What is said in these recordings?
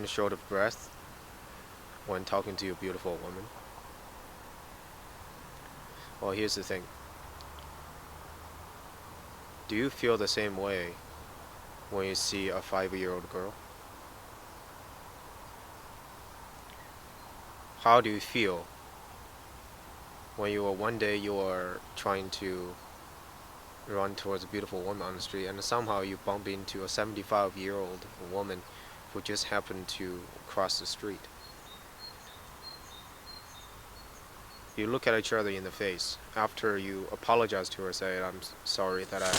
often short of breath when talking to a beautiful woman? Well, here's the thing. Do you feel the same way when you see a 5-year-old girl? How do you feel when one day you are trying to run towards a beautiful woman on the street and somehow you bump into a 75-year-old woman who just happened to cross the street? You look at each other in the face after you apologize to her, say, "I'm sorry that I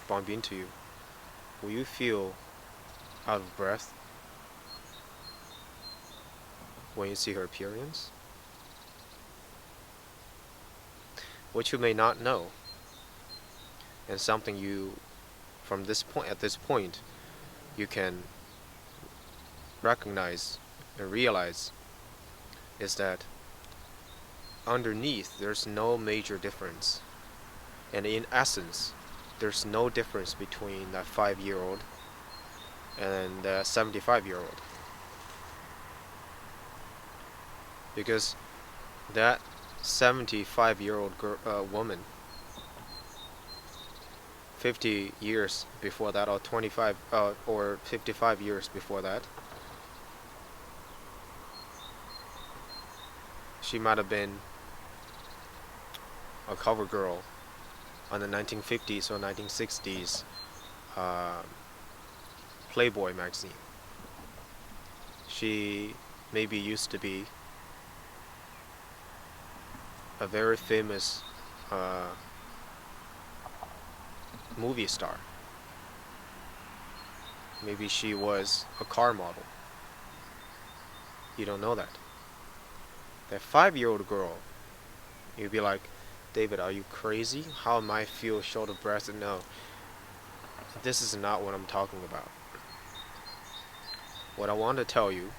bumped into you." Will you feel out of breath when you see her appearance? What you may not know, and something you, from this point, at this point, you can recognize and realize, is that underneath there's no major difference, and in essence there's no difference between that 5-year-old and that 75-year-old, because that 75-year-old woman 50 years before that, or 25 or 55 years before that, she might have been a cover girl on the 1950s or 1960s Playboy magazine. She maybe used to be a very famous movie star. Maybe she was a car model. You don't know that. That 5-year-old girl, you'd be like, "David, are you crazy? How am I feel short of breath?" No, this is not what I'm talking about. What I want to tell you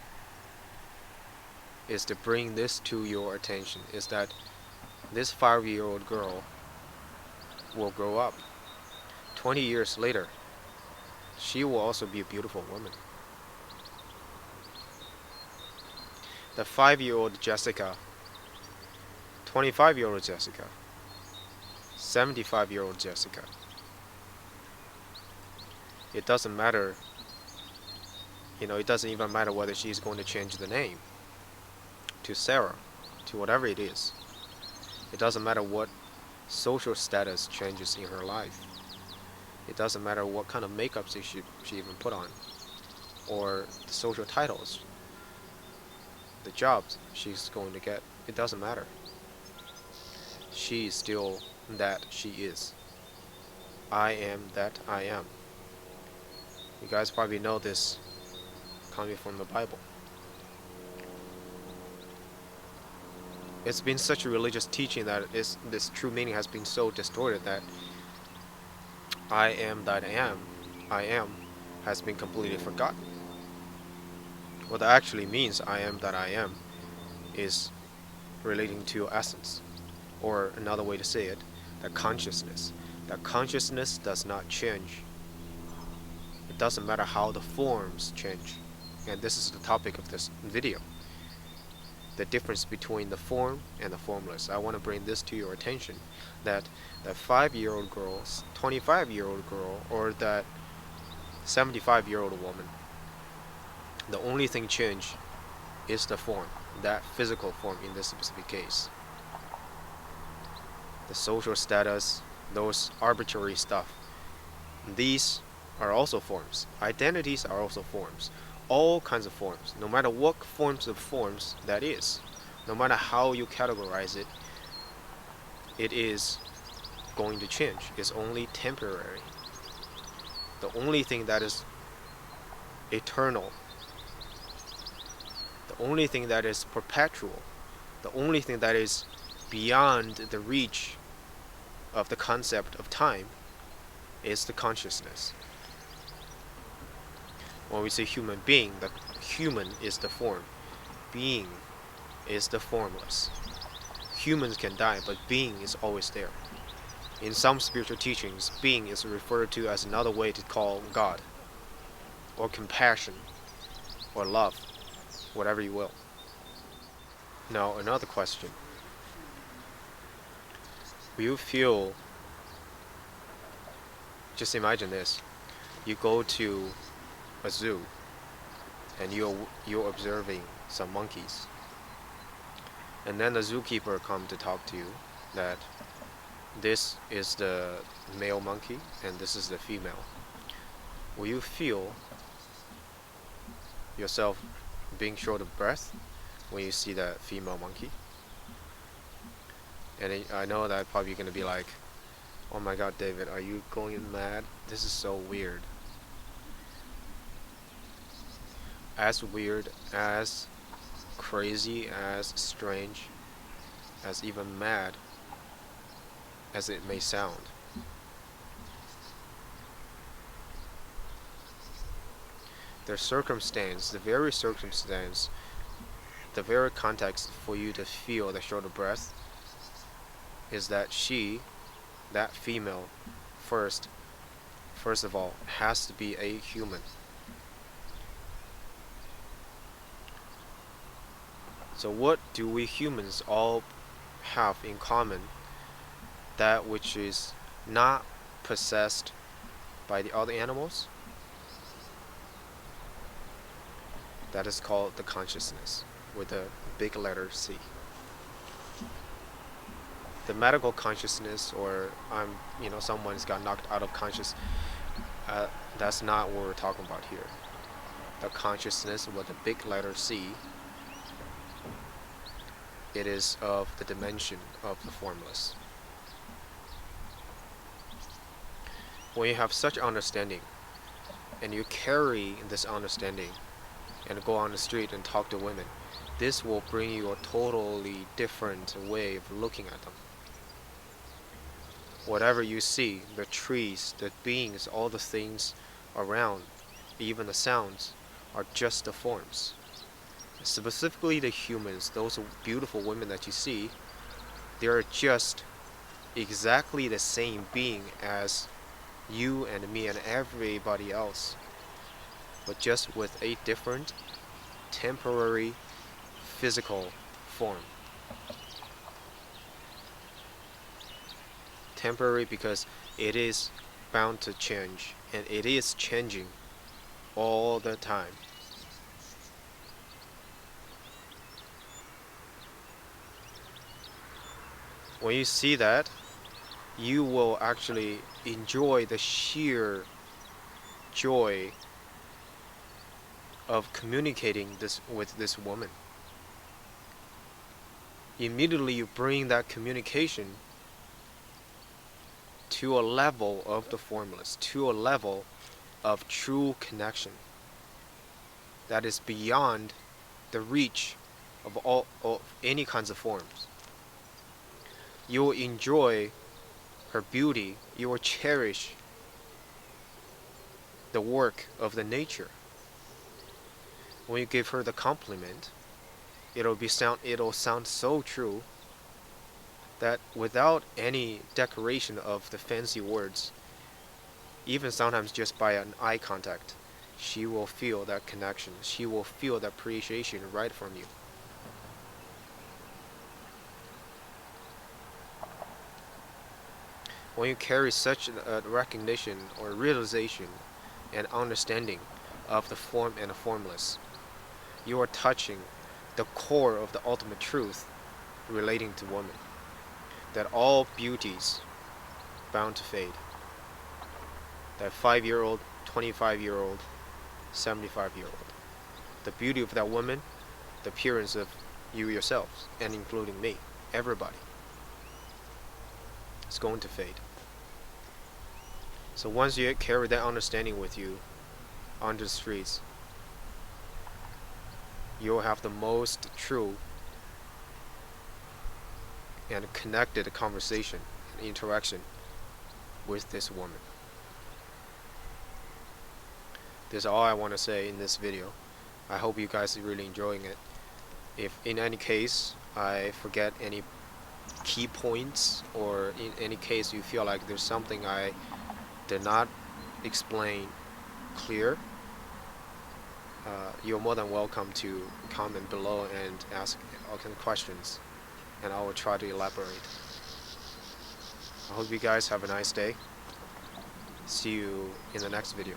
is to bring this to your attention, is that this 5-year-old girl will grow up. 20 years later, she will also be a beautiful woman. The 5-year-old Jessica, 25-year-old Jessica, 75-year-old Jessica. It doesn't matter, it doesn't even matter whether she's going to change the name to Sarah, to whatever it is. It doesn't matter what social status changes in her life. It doesn't matter what kind of makeup she even put on, or the social titles, the jobs she's going to get. It doesn't matter. She is still that she is. I am that I am. You guys probably know this coming from the Bible. It's been such a religious teaching that this true meaning has been so distorted that I am that I am, has been completely forgotten. What that actually means, I am that I am, is relating to essence, or another way to say it, that consciousness. That consciousness does not change. It doesn't matter how the forms change. And this is the topic of this video. The difference between the form and the formless. I want to bring this to your attention, that 5-year-old girl, 25-year-old girl, or that 75-year-old woman, the only thing changed is the form, that physical form in this specific case. The social status, those arbitrary stuff, these are also forms. Identities are also forms. All kinds of forms, no matter what forms that is, no matter how you categorize it, it is going to change. It's only temporary. The only thing that is eternal, the only thing that is perpetual, the only thing that is beyond the reach of the concept of time is the consciousness. When we say human being, the human is the form. Being is the formless. Humans can die, but being is always there. In some spiritual teachings, being is referred to as another way to call God. or compassion or love, whatever you will. Now, another question. Will you feel, just imagine this, you go to a zoo and you're observing some monkeys, and then the zookeeper come to talk to you that this is the male monkey and this is the female. Will you feel yourself being short of breath when you see that female monkey? And I know that probably gonna be like, oh my god, David, are you going mad? This is so weird. As weird, as crazy, as strange, as even mad as it may sound. The circumstance, the very circumstance, the very context for you to feel the short of breath is that she, that female, first of all, has to be a human. So what do we humans all have in common? That which is not possessed by the other animals? That is called the consciousness, with a big letter C. The medical consciousness, or someone's got knocked out of conscious, that's not what we're talking about here. The consciousness with a big letter C, it is of the dimension of the formless. When you have such understanding, and you carry this understanding, and go on the street and talk to women, this will bring you a totally different way of looking at them. Whatever you see, the trees, the beings, all the things around, even the sounds, are just the forms. Specifically the humans, those beautiful women that you see, they are just exactly the same being as you and me and everybody else, but just with a different temporary physical form. Temporary because it is bound to change, and it is changing all the time. When you see that, you will actually enjoy the sheer joy of communicating this with this woman. Immediately you bring that communication to a level of the formless, to a level of true connection that is beyond the reach of any kinds of forms. You will enjoy her beauty, you will cherish the work of the nature. When you give her the compliment, it'll sound so true that without any decoration of the fancy words, even sometimes just by an eye contact, she will feel that connection. She will feel that appreciation right from you. When you carry such a recognition or realization and understanding of the form and the formless, you are touching the core of the ultimate truth relating to woman, that all beauties bound to fade. That 5-year-old, 25-year-old, 75-year-old. The beauty of that woman, the appearance of you yourselves, and including me, everybody, is going to fade. So once you carry that understanding with you onto the streets, you'll have the most true and connected conversation and interaction with this woman. This is all I want to say in this video. I hope you guys are really enjoying it. If in any case I forget any key points, or in any case you feel like there's something I did not explain clear, you're more than welcome to comment below and ask all kind of questions, and I will try to elaborate. I hope you guys have a nice day. See you in the next video.